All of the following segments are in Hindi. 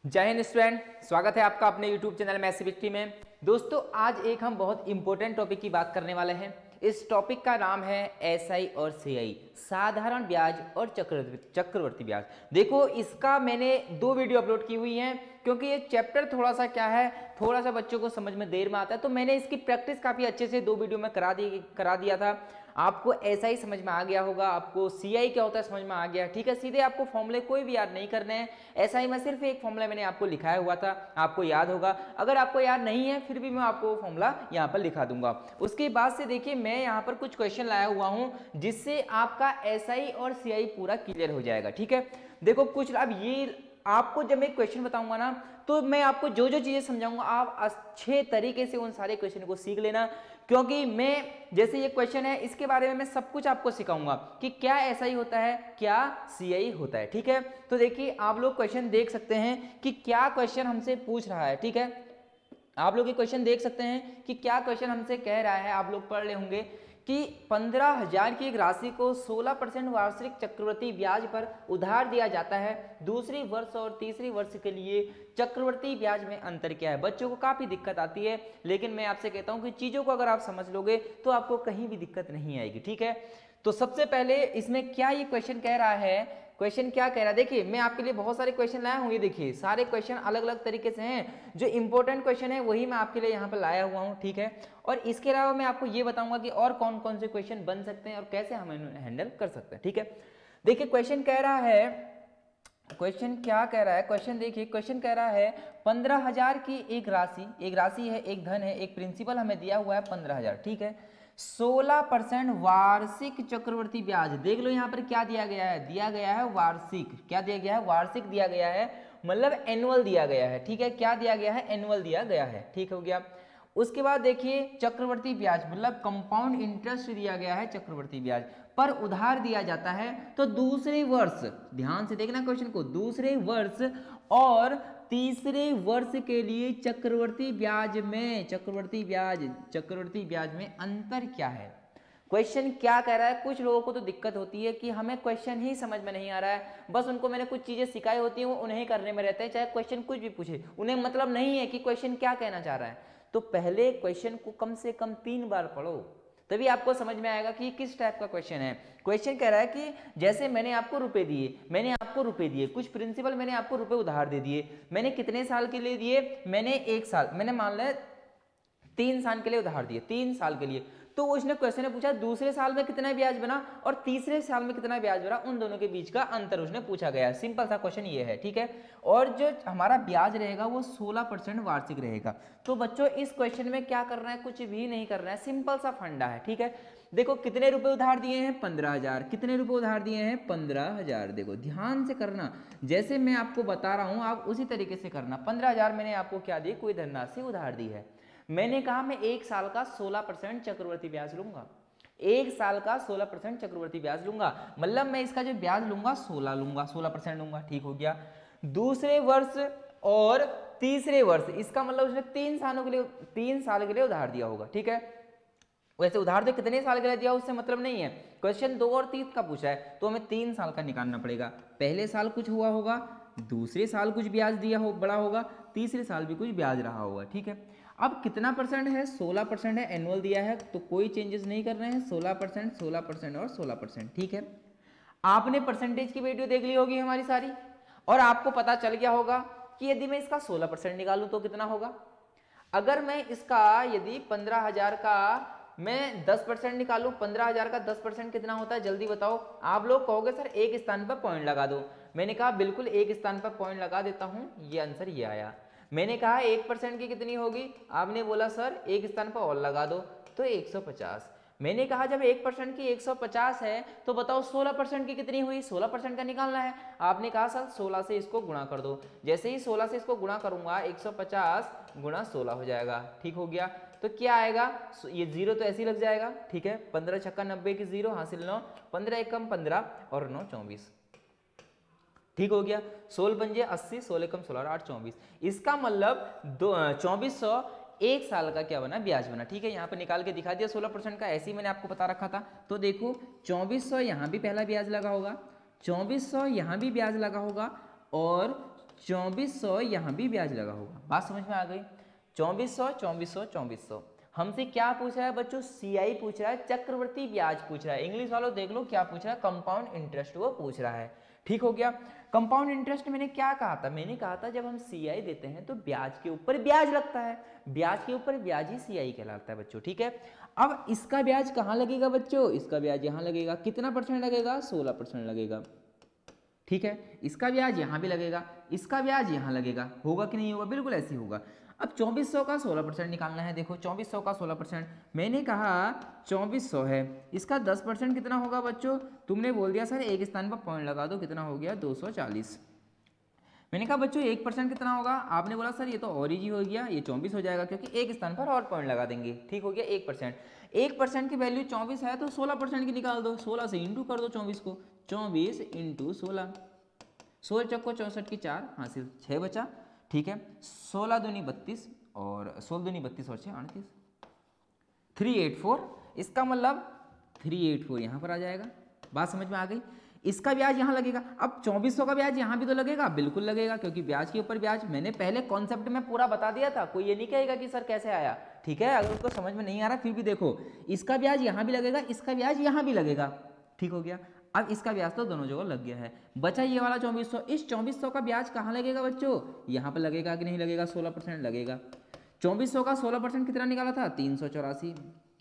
जय हिंद स्टूडेंट, स्वागत है आपका अपने YouTube चैनल मैथ्स में। दोस्तों आज एक हम बहुत इंपॉर्टेंट टॉपिक की बात करने वाले हैं। इस टॉपिक का नाम है एसआई और सीआई, साधारण ब्याज और चक्रवर्ती ब्याज। देखो इसका मैंने 2 वीडियो अपलोड की हुई हैं क्योंकि ये चैप्टर थोड़ा सा क्या है, थोड़ा सा बच्चों को समझ में देर में आता है, तो मैंने इसकी प्रैक्टिस काफ़ी अच्छे से 2 वीडियो में करा दिया था। आपको एसआई समझ में आ गया होगा, आपको सीआई क्या होता है समझ में आ गया। ठीक है, सीधे आपको फॉर्मूले कोई भी याद नहीं करने हैं। एसआई में सिर्फ एक फॉर्मूला मैंने आपको लिखाया हुआ था, आपको याद होगा। अगर आपको याद नहीं है फिर भी मैं आपको फॉर्मूला यहाँ पर लिखा दूंगा। उसके बाद से देखिए मैं यहाँ पर कुछ क्वेश्चन लाया हुआ हूँ जिससे आपका एसआई और सीआई पूरा क्लियर हो जाएगा। ठीक है, देखो कुछ अब ये आपको जब मैं क्वेश्चन बताऊंगा ना तो मैं आपको जो जो चीजें समझाऊंगा आप अच्छे तरीके से उन सारे क्वेश्चन को सीख लेना, क्योंकि मैं जैसे ये क्वेश्चन है इसके बारे में मैं सब कुछ आपको सिखाऊंगा कि क्या एसआई होता है, क्या सीआई होता है। ठीक है, तो देखिए आप लोग क्वेश्चन देख सकते हैं कि क्या क्वेश्चन हमसे पूछ रहा है। ठीक है, आप लोग ये क्वेश्चन देख सकते हैं कि क्या क्वेश्चन हमसे कह रहा है। आप लोग पढ़ रहे होंगे कि 15,000 की एक राशि को 16% वार्षिक चक्रवृद्धि ब्याज पर उधार दिया जाता है। दूसरी वर्ष और तीसरी वर्ष के लिए चक्रवृद्धि ब्याज में अंतर क्या है। बच्चों को काफ़ी दिक्कत आती है, लेकिन मैं आपसे कहता हूं कि चीज़ों को अगर आप समझ लोगे तो आपको कहीं भी दिक्कत नहीं आएगी। ठीक है, तो सबसे पहले इसमें क्या ये क्वेश्चन कह रहा है, क्वेश्चन क्या कह रहा है। देखिए मैं आपके लिए बहुत सारे क्वेश्चन लाया हूँ, ये देखिए सारे क्वेश्चन अलग अलग तरीके से हैं। जो इंपॉर्टेंट क्वेश्चन है वही मैं आपके लिए यहाँ पर लाया हुआ हूँ। ठीक है, और इसके अलावा मैं आपको ये बताऊंगा कि और कौन कौन से क्वेश्चन बन सकते हैं और कैसे हम इन्हें हैंडल कर सकते हैं। ठीक है, देखिए क्वेश्चन कह रहा है, क्वेश्चन क्या कह रहा है, क्वेश्चन देखिए क्वेश्चन कह रहा है 15,000 की एक राशि है, एक धन है, एक प्रिंसिपल हमें दिया हुआ है 15,000। ठीक है, 16% वार्षिक चक्रवृद्धि ब्याज। देख लो यहाँ पर क्या दिया गया है, दिया गया है वार्षिक। क्या दिया गया है, वार्षिक दिया गया है, मतलब एनुअल दिया गया है। ठीक है, क्या दिया गया है, एनुअल दिया गया है। ठीक हो गया। उसके बाद देखिए चक्रवृद्धि ब्याज मतलब कंपाउंड इंटरेस्ट दिया गया है, चक्रवृद्धि ब्याज पर उधार दिया जाता है। तो दूसरे वर्ष, ध्यान से देखना क्वेश्चन को, दूसरे वर्ष और तीसरे वर्ष के लिए चक्रवृद्धि ब्याज में अंतर क्या है। क्वेश्चन क्या कह रहा है। कुछ लोगों को तो दिक्कत होती है कि हमें क्वेश्चन ही समझ में नहीं आ रहा है, बस उनको मैंने कुछ चीजें सिखाई होती हैं वो उन्हें करने में रहते हैं, चाहे क्वेश्चन कुछ भी पूछे उन्हें मतलब नहीं है कि क्वेश्चन क्या कहना चाह रहा है। तो पहले क्वेश्चन को कम से कम 3 बार पढ़ो, तभी आपको समझ में आएगा कि किस टाइप का क्वेश्चन है। क्वेश्चन कह रहा है कि जैसे मैंने आपको रुपए दिए, कुछ प्रिंसिपल मैंने आपको रुपए उधार दे दिए, मैंने कितने साल के लिए दिए, मैंने 1 साल, मैंने मान लिया 3 साल के लिए उधार दिए, 3 साल के लिए। तो उसने क्वेश्चन ने पूछा दूसरे साल में कितना ब्याज बना और तीसरे साल में कितना ब्याज बना, उन दोनों के बीच का अंतर उसने पूछा गया। सिंपल सा क्वेश्चन ये है। ठीक है, और जो हमारा ब्याज रहेगा वो 16% वार्षिक रहेगा। तो बच्चों इस क्वेश्चन में क्या करना है, कुछ भी नहीं करना है, सिंपल सा फंडा है। ठीक है, देखो कितने रुपए उधार दिए हैं, 15,000। कितने रुपए उधार दिए हैं, 15,000। देखो ध्यान से करना, जैसे मैं आपको बता रहा हूं आप उसी तरीके से करना। 15,000 मैंने आपको क्या दी, कोई धनराशि उधार दी है। मैंने कहा मैं 1 साल का 16% चक्रवृद्धि ब्याज लूंगा, 1 साल का 16% चक्रवृद्धि ब्याज लूंगा, मतलब मैं इसका जो ब्याज लूंगा 16% लूंगा। ठीक हो गया। दूसरे वर्ष और तीसरे वर्ष, इसका मतलब उसने 3 साल के लिए उधार दिया होगा। ठीक है, वैसे उधार तो कितने साल के लिए दिया उससे मतलब नहीं है, क्वेश्चन 2 और 3 का पूछा है तो हमें 3 साल का निकालना पड़ेगा। पहले साल कुछ हुआ होगा, दूसरे साल कुछ ब्याज दिया हो बड़ा होगा, तीसरे साल भी कुछ ब्याज रहा होगा। ठीक है, अब कितना परसेंट है, 16% है, एनुअल दिया है तो कोई चेंजेस नहीं कर रहे हैं, 16%, 16% और 16%। ठीक है, आपने परसेंटेज की वीडियो देख ली होगी हमारी सारी, और आपको पता चल गया होगा कि यदि मैं इसका 16% निकालूं तो कितना होगा। अगर मैं इसका यदि 15,000 का मैं 10% निकालूं, 15,000 का 10% कितना होता है जल्दी बताओ। आप लोग कहोगे सर एक स्थान पर पॉइंट लगा दो, मैंने कहा बिल्कुल एक स्थान पर पॉइंट लगा देता हूं, ये आंसर ये आया। मैंने कहा 1% की कितनी होगी, आपने बोला सर एक स्थान पर और लगा दो, तो 150। मैंने कहा जब 1% की 150 है तो बताओ 16% की कितनी हुई, 16% का निकालना है। आपने कहा सर 16 से इसको गुणा कर दो, जैसे ही 16 से इसको गुणा करूंगा 150 गुणा 16 हो जाएगा। ठीक हो गया, तो क्या आएगा, ये जीरो तो ऐसे ही लग जाएगा। ठीक है, 15 छक्का 90 की जीरो हासिल 9, 15 एकम 15 और 9 24। ठीक हो गया, 16 पंजे 80, 16 कम 16 8 24। इसका मतलब 2400 1 साल का क्या बना, ब्याज बना। ठीक है, यहाँ पे निकाल के दिखा दिया 16% का, ऐसे ही मैंने आपको बता रखा था। तो देखो 2400 यहाँ भी पहला ब्याज लगा होगा, 2400 यहाँ भी ब्याज लगा होगा और 2400 यहाँ भी ब्याज लगा होगा। बात समझ में आ गई? 2400 2400 2400। हमसे क्या पूछ रहा है बच्चों? सीआई पूछ रहा है, चक्रवर्ती ब्याज पूछ रहा है। इंग्लिश वालों देख लो क्या पूछ रहा है, कंपाउंड इंटरेस्ट वो पूछ रहा है। ठीक हो गया। कंपाउंड इंटरेस्ट मैंने क्या कहा था? मैंने कहा था जब हम सीआई देते हैं तो ब्याज के ऊपर ब्याज लगता है, ब्याज के ऊपर ब्याज ही सीआई कहलाता है बच्चों। ठीक है, अब इसका ब्याज कहाँ लगेगा बच्चों? इसका ब्याज यहाँ लगेगा। कितना परसेंट लगेगा? 16% लगेगा। ठीक है, इसका ब्याज यहाँ भी लगेगा, इसका ब्याज यहाँ लगेगा। होगा कि नहीं होगा? बिल्कुल ऐसे ही होगा। अब 2400 का 16% निकालना है। देखो 2400 का 16%, मैंने कहा 2400 है, इसका 10% कितना होगा बच्चों? तुमने बोल दिया सर एक स्थान पर पॉइंट लगा दो, कितना हो गया? 240। मैंने कहा बच्चों 1% कितना होगा? आपने बोला सर ये तो और इजी हो गया, ये 24 हो जाएगा क्योंकि एक स्थान पर और पॉइंट लगा देंगे। ठीक हो गया, 1%। 1% की वैल्यू 24 है तो 16% की निकाल दो। 16 से इंटू कर दो 24 को, 24 इंटू 16, 16 चौको 64 की 4 हासिल, 6 बचा। ठीक है, 16 दूनी 32 और 16 दूनी 32 और 6 38, 384। इसका मतलब 384 यहाँ पर आ जाएगा। बात समझ में आ गई? इसका ब्याज यहाँ लगेगा। अब 2400 का ब्याज यहाँ भी तो लगेगा, बिल्कुल लगेगा क्योंकि ब्याज के ऊपर ब्याज। मैंने पहले कॉन्सेप्ट में पूरा बता दिया था, कोई ये नहीं कहेगा कि सर कैसे आया। ठीक है, अगर उसको समझ में नहीं आ रहा फिर भी देखो, इसका ब्याज यहाँ भी लगेगा, इसका ब्याज यहाँ भी लगेगा। ठीक हो गया। अब इसका ब्याज तो दोनों जगह लग गया है, बचा ये वाला 2400। इस 2400 का ब्याज कहाँ लगेगा बच्चों? यहाँ पर लगेगा कि नहीं लगेगा? 16% लगेगा। 2400 का 16% कितना निकाला था? 384।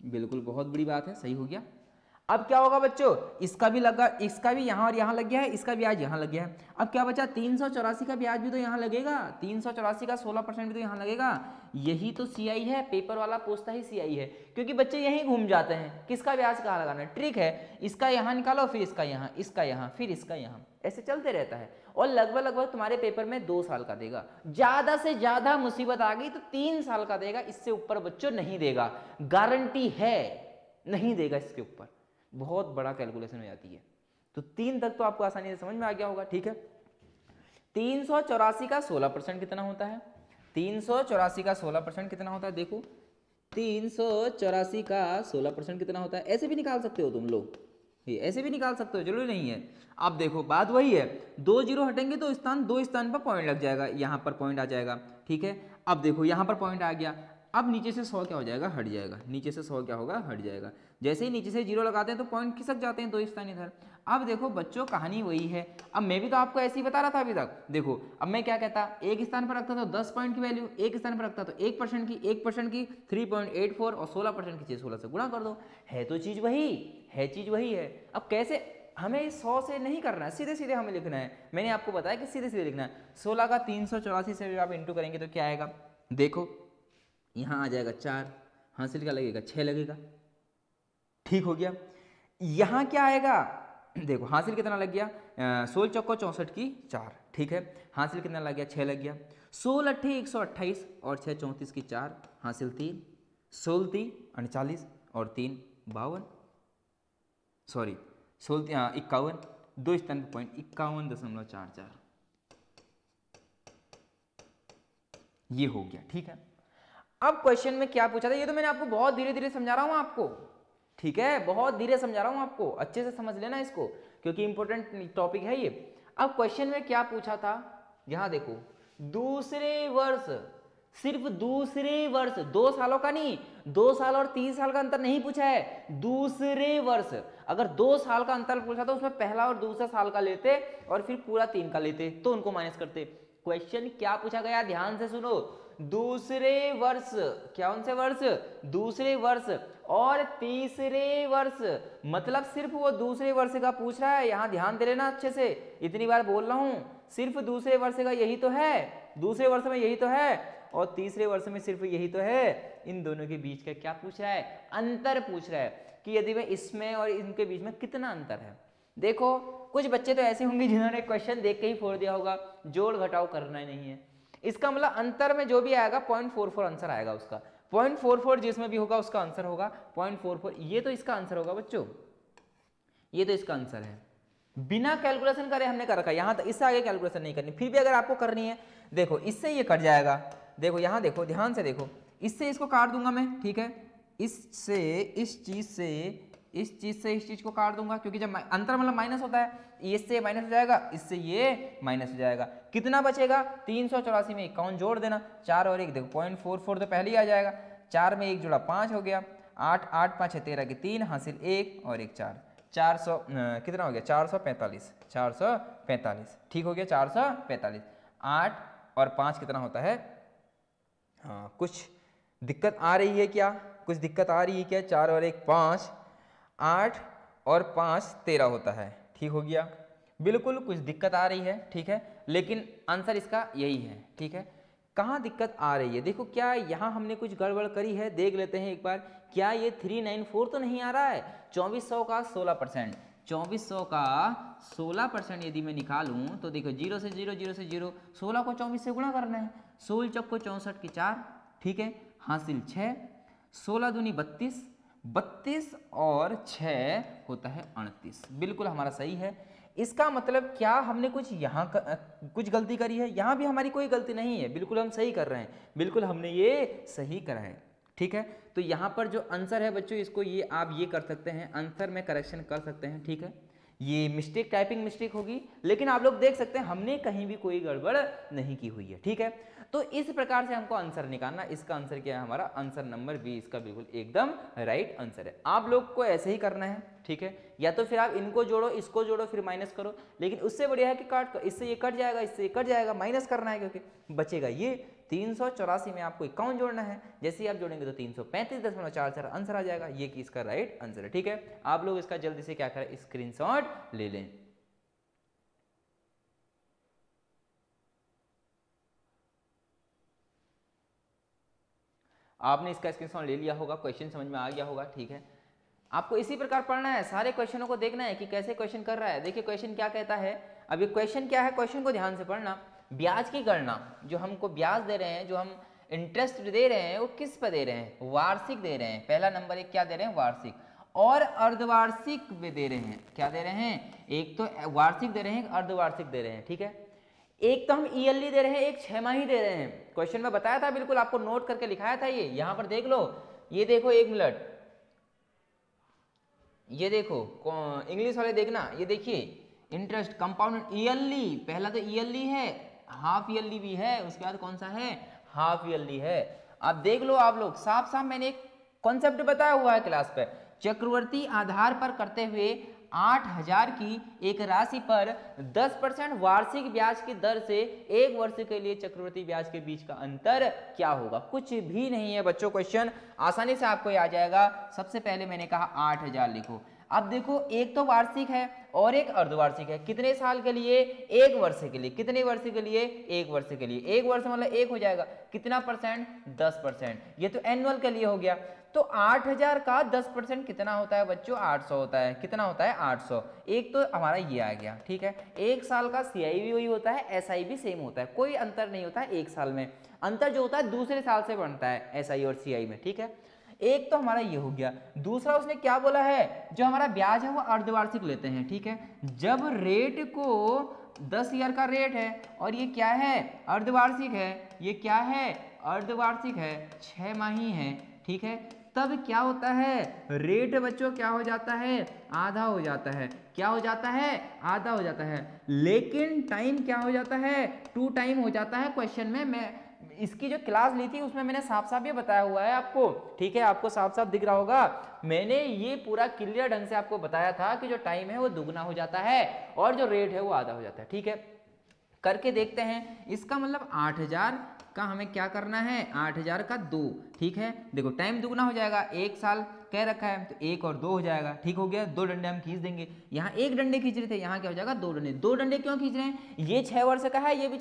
बिल्कुल बहुत बड़ी बात है, सही हो गया। अब क्या होगा बच्चों? इसका भी लगा, इसका भी यहाँ और यहाँ लग गया है, इसका ब्याज यहाँ लग गया है। अब क्या बचा? 384 का ब्याज भी तो यहाँ लगेगा, 384 का 16% भी तो यहाँ लगेगा। यही तो सीआई है, पेपर वाला पूछता ही सीआई है क्योंकि बच्चे यहीं घूम जाते हैं, किसका ब्याज कहाँ लगाना है। ट्रिक है, इसका यहाँ निकालो, फिर इसका यहाँ, इसका यहाँ, फिर इसका यहाँ, ऐसे चलते रहता है। और लगभग तुम्हारे पेपर में 2 साल का देगा। ज्यादा से ज्यादा मुसीबत आ गई तो 3 साल का देगा, इससे ऊपर बच्चों नहीं देगा, गारंटी है नहीं देगा इसके ऊपर। बहुत बड़ा कैलकुलेशन हो जाती है। तो 3 तक तो आपको आसानी से समझ में आ गया होगा। ठीक है, 384 का 16% कितना होता है? 384 का 16% कितना होता है? देखो 384 का 16% कितना होता है? ऐसे भी निकाल सकते हो तुम लोग, ये ऐसे भी निकाल सकते हो, जरूरी नहीं है। अब देखो बात वही है, 2 जीरो हटेंगे तो दो स्थान पर पॉइंट लग जाएगा, यहाँ पर पॉइंट आ जाएगा। ठीक है, अब देखो यहाँ पर पॉइंट आ गया। अब नीचे से 100 क्या हो जाएगा? हट जाएगा। नीचे से 100 क्या होगा? हट जाएगा। जैसे ही नीचे से 0 लगाते हैं तो पॉइंट खिसक जाते हैं 2 स्थान इधर। अब देखो बच्चों कहानी वही है। अब मैं भी तो आपको ऐसे ही बता रहा था अभी तक। देखो अब मैं क्या कहता, एक स्थान पर रखता तो 10 पॉइंट की वैल्यू, एक स्थान पर रखता तो 1% की, 1% की 3.84 और 16% की 16 से गुणा कर दो। है तो चीज वही है, चीज वही है। अब कैसे? हमें 100 से नहीं करना है, सीधे सीधे हमें लिखना है। मैंने आपको बताया कि सीधे सीधे लिखना है। 16 का 384 से आप इंटू करेंगे तो क्या आएगा? देखो यहाँ आ जाएगा 4, हासिल का लगेगा 6 लगेगा। ठीक हो गया। यहाँ क्या आएगा? देखो हासिल कितना लग गया? 16 चौको 64 की 4। ठीक है, हासिल कितना लग गया? 6 लग गया। 16 अट्ठे 128 और 6 34 की 4 हासिल 3, 16 3 39 और 3 52, सॉरी 16 51, 2 स्थान पर पॉइंट 51.44 ये हो गया। ठीक है, अब क्वेश्चन में क्या पूछा था? ये तो मैंने आपको बहुत धीरे धीरे समझा रहा हूं आपको। ठीक है, बहुत धीरे समझा रहा हूं आपको, अच्छे से समझ लेना इसको क्योंकि इंपॉर्टेंट टॉपिक है ये। अब क्वेश्चन में क्या पूछा था? यहां देखो, दूसरे वर्ष, सिर्फ दूसरे वर्ष, 2 सालों का नहीं, 2 साल और 3 साल का अंतर नहीं पूछा है, दूसरे वर्ष। अगर 2 साल का अंतर पूछा तो उसमें पहला और दूसरा साल का लेते और फिर पूरा 3 का लेते तो उनको माइनस करते। क्वेश्चन क्या पूछा गया? ध्यान से सुनो। दूसरे वर्ष, कौन से वर्ष? दूसरे वर्ष और तीसरे वर्ष, मतलब सिर्फ वो दूसरे वर्ष का पूछ रहा है। यहां ध्यान दे लेना अच्छे से, इतनी बार बोल रहा हूं, सिर्फ दूसरे वर्ष का यही तो है, दूसरे वर्ष में यही तो है और तीसरे वर्ष में सिर्फ यही तो है। इन दोनों के बीच का क्या पूछ रहा है? अंतर पूछ रहा है कि यदि मैं इसमें और इनके बीच में कितना अंतर है। देखो कुछ बच्चे तो ऐसे होंगे जिन्होंने क्वेश्चन देख के ही फोड़ दिया होगा, जोड़ घटाव करना ही नहीं है। इसका मतलब अंतर में जो भी आएगा 0.44 आंसर आएगा उसका, 0.44 जिसमें भी होगा उसका आंसर होगा 0.44। ये तो इसका आंसर होगा बच्चों, ये तो इसका आंसर है। बिना कैलकुलेशन करे हमने कर रखा है, यहां तक, इससे आगे कैलकुलेशन नहीं करनी। फिर भी अगर आपको करनी है, देखो इससे ये कट जाएगा, देखो यहां देखो, ध्यान से देखो, इससे इसको काट दूंगा मैं। ठीक है, इससे, इस चीज से इस चीज से इस चीज को काट दूंगा, क्योंकि जब अंतर मतलब माइनस होता है, इससे माइनस हो जाएगा, इससे ये माइनस हो जाएगा, कितना बचेगा 384 में 51 जोड़ देना, 4 और 1 देखो 0.44 तो पहले ही आ जाएगा, 4 में 1 जोड़ा 5 हो गया, 8 8 5 है 13 के 3 हासिल 1 और 1 4, 400 कितना हो गया 445, ठीक हो गया 445, 8 और 5 कितना होता है, हाँ कुछ दिक्कत आ रही है क्या, कुछ दिक्कत आ रही है क्या, 4 और 1 5, 8 और 5 13 होता है, ठीक हो गया, बिल्कुल कुछ दिक्कत आ रही है, ठीक है, लेकिन आंसर इसका यही है, ठीक है। कहाँ दिक्कत आ रही है, देखो क्या यहाँ हमने कुछ गड़बड़ करी है, देख लेते हैं एक बार, क्या ये 394 तो नहीं आ रहा है, 2400 का 16%, 2400 का 16% यदि मैं निकालूं तो देखो 0 से 0, 0 से 0, 16 को 24 से गुणा करना है, 16 चौक को 64 की 4, ठीक है, हासिल 6, 16 दूनी 32, 32 और 6 होता है 38, बिल्कुल हमारा सही है। इसका मतलब क्या हमने कुछ यहाँ कुछ गलती करी है, यहाँ भी हमारी कोई गलती नहीं है, बिल्कुल हम सही कर रहे हैं, बिल्कुल हमने ये सही करा है, ठीक है। तो यहाँ पर जो आंसर है बच्चों, इसको ये आप ये कर सकते हैं, आंसर में करेक्शन कर सकते हैं, ठीक है। ये मिस्टेक टाइपिंग मिस्टेक होगी, लेकिन आप लोग देख सकते हैं हमने कहीं भी कोई गड़बड़ नहीं की हुई है, ठीक है। तो इस प्रकार से हमको आंसर निकालना, इसका आंसर क्या है हमारा, आंसर नंबर बी इसका बिल्कुल एकदम राइट आंसर है। आप लोग को ऐसे ही करना है, ठीक है, या तो फिर आप इनको जोड़ो, इसको जोड़ो, फिर माइनस करो, लेकिन उससे बढ़िया है कि काट, इससे ये कट जाएगा, इससे ये कट जाएगा, माइनस करना है, क्योंकि बचेगा ये 384 में आपको 51 जोड़ना है, जैसे ही आप जोड़ेंगे तो 335.44 आंसर आ जाएगा, ये कि इसका राइट आंसर है, ठीक है। आप लोग इसका जल्दी से क्या करें, स्क्रीनशॉट ले लें। आपने इसका स्क्रीनशॉट ले लिया होगा, क्वेश्चन समझ में आ गया होगा, ठीक है। आपको इसी प्रकार पढ़ना है, सारे क्वेश्चनों को देखना है कि कैसे क्वेश्चन कर रहा है। देखिए क्वेश्चन क्या कहता है, अब ये क्वेश्चन क्या है, क्वेश्चन को ध्यान से पढ़ना। ब्याज की गणना, जो हमको ब्याज दे रहे हैं, जो हम इंटरेस्ट दे रहे हैं, वो किस पे दे रहे हैं, वार्षिक दे रहे हैं। पहला नंबर एक क्या दे रहे हैं, वार्षिक, और अर्धवार्षिक में दे रहे हैं, क्या दे रहे हैं, एक तो वार्षिक दे रहे हैं, अर्धवार्षिक दे रहे हैं, ठीक है। एक तो हम ईयरली दे रहे हैं, एक 6 माही दे रहे हैं। क्वेश्चन में बताया था, बिल्कुल आपको नोट करके लिखाया था, ये यहां पर देख लो, ये देखो 1 मिनट, ये देखो इंग्लिश वाले देखना, ये देखिए इंटरेस्ट कंपाउंड ईयरली, पहला तो ईयरली है, हाफ ईयरली भी है, उसके बाद कौन सा है, हाफ ईयरली है। अब देख लो आप लोग, साफ साफ मैंने एक कॉन्सेप्ट बताया हुआ है क्लास पे, चक्रवर्ती आधार पर करते हुए 8000 की एक राशि पर 10% वार्षिक ब्याज की दर से 1 वर्ष के लिए चक्रवर्ती ब्याज के बीच का अंतर क्या होगा। कुछ भी नहीं है बच्चों, क्वेश्चन आसानी से आपको आ जाएगा। सबसे पहले मैंने कहा 8000 लिखो। अब देखो एक तो वार्षिक है और एक अर्धवार्षिक है, कितने साल के लिए, 1 वर्ष के लिए, कितने वर्ष के लिए, 1 वर्ष के लिए, 1 वर्ष मतलब 1 हो जाएगा, कितना परसेंट, 10%, ये तो एनुअल के लिए हो गया। तो 8000 का 10% कितना होता है बच्चों, 800 होता है, कितना होता है 800। एक तो हमारा ये आ गया, ठीक है। 1 साल का CI भी वही होता है, SI भी सेम होता है, कोई अंतर नहीं होता है 1 साल में, अंतर जो होता है दूसरे साल से बनता है SI और CI में, ठीक है। एक तो हमारा ये हो गया। दूसरा उसने क्या बोला है, जो हमारा ब्याज है वो अर्धवार्षिक लेते हैं, ठीक है। जब रेट को 10 ईयर का रेट है और ये क्या है, अर्धवार्षिक है, ये क्या है, अर्धवार्षिक है, 6 माही है, ठीक है, तब क्या होता है, रेट बच्चों क्या हो जाता है, आधा हो जाता है, क्या हो जाता है, आधा हो जाता है। लेकिन टाइम क्या हो जाता है, 2 टाइम हो जाता है। क्वेश्चन में मैं इसकी जो क्लास ली थी उसमें मैंने साफ साफ ये बताया हुआ है आपको, ठीक है, आपको साफ साफ दिख रहा होगा, मैंने ये पूरा क्लियर ढंग से आपको बताया था कि जो टाइम है वो दुगना हो जाता है और जो रेट है वो आधा हो जाता है, ठीक है। करके देखते हैं, इसका मतलब 8000 का हमें क्या करना है, 8000 का 2, ठीक है। देखो टाइम दुगना हो जाएगा, 1 साल कह रखा है तो 1 और 2 हो जाएगा, ठीक हो गया। 2 डंडे हम खींच देंगे, यहाँ 1 डंडे खींच रहे थे, यहाँ क्या हो जाएगा 2 डंडे। 2 डंडे क्यों खींच रहे हैं, ये 6 वर्ष का है, ये भी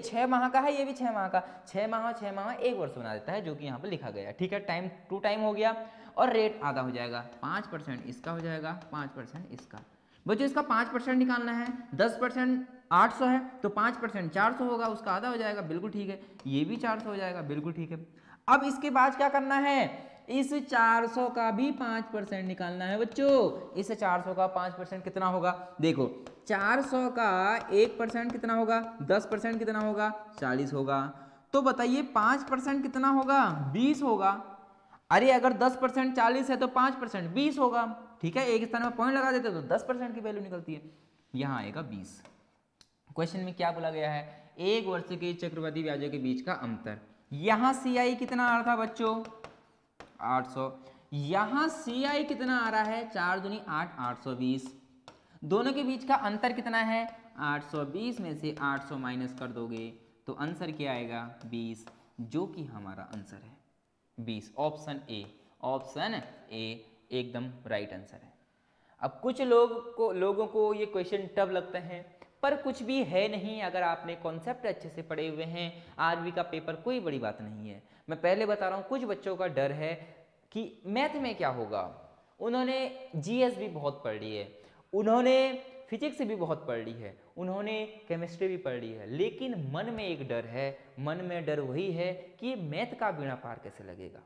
6 माह का है, ये भी 6 माह का, 6 माह 1 वर्ष बना देता है, जो कि यहाँ पर लिखा गया है, ठीक है। टाइम 2 टाइम हो गया और रेट आधा हो जाएगा, 5% इसका हो जाएगा, 5% इसका। बच्चों इसका 5% निकालना है, 10% 800 है तो 5% 400 होगा, उसका आधा हो जाएगा, बिल्कुल ठीक है। ये भी 400 हो जाएगा, बिल्कुल ठीक है। अब इसके बाद क्या करना है, इस 400 का भी 5% निकालना है बच्चों। इस 400 का 5% कितना होगा, देखो 400 का 1% कितना होगा, 10% कितना होगा, 40 होगा। तो बताइए 5% कितना होगा, 20 होगा। अरे अगर 10% 40 है तो 5% 20 होगा, ठीक है, एक स्थान में पॉइंट लगा देते तो 10% की वैल्यू निकलती है, यहाँ आएगा 20। क्वेश्चन में क्या बोला गया है, एक वर्ष के चक्रवृद्धि ब्याजों के बीच का अंतर। यहाँ CI कितना आ रहा था बच्चों 800, यहाँ CI कितना आ रहा है 4 दूनी 8, 820। दोनों के बीच का अंतर कितना है 820 में से 800 माइनस कर दोगे तो आंसर क्या आएगा 20, जो कि हमारा आंसर है 20। ऑप्शन ए, ऑप्शन ए एकदम राइट आंसर है। अब कुछ लोगों को ये क्वेश्चन टफ लगते हैं, पर कुछ भी है नहीं, अगर आपने कॉन्सेप्ट अच्छे से पढ़े हुए हैं, आरबी का पेपर कोई बड़ी बात नहीं है। मैं पहले बता रहा हूँ, कुछ बच्चों का डर है कि मैथ में क्या होगा, उन्होंने जीएस भी बहुत पढ़ ली है, उन्होंने फिजिक्स भी बहुत पढ़ ली है, उन्होंने केमिस्ट्री भी पढ़ ली है, लेकिन मन में एक डर है, मन में डर वही है कि मैथ का बीड़ा पार कैसे लगेगा।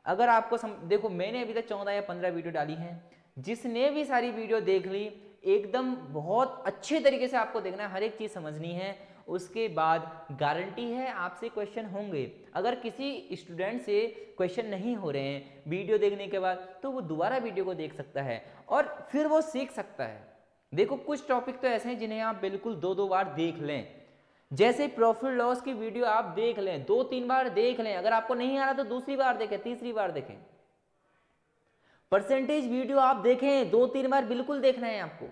अगर आपको देखो, मैंने अभी तक 14 या 15 वीडियो डाली हैं, जिसने भी सारी वीडियो देख ली, एकदम बहुत अच्छे तरीके से आपको देखना है, हर एक चीज़ समझनी है, उसके बाद गारंटी है आपसे क्वेश्चन होंगे। अगर किसी स्टूडेंट से क्वेश्चन नहीं हो रहे हैं वीडियो देखने के बाद, तो वो दोबारा वीडियो को देख सकता है और फिर वो सीख सकता है। देखो, कुछ टॉपिक तो ऐसे हैं जिन्हें आप बिल्कुल 2-2 बार देख लें, जैसे प्रॉफिट लॉस की वीडियो आप देख लें, 2-3 बार देख लें, अगर आपको नहीं आ रहा तो दूसरी बार देखें, तीसरी बार देखें। परसेंटेज वीडियो आप देखें, 2-3 बार बिल्कुल देखना है आपको।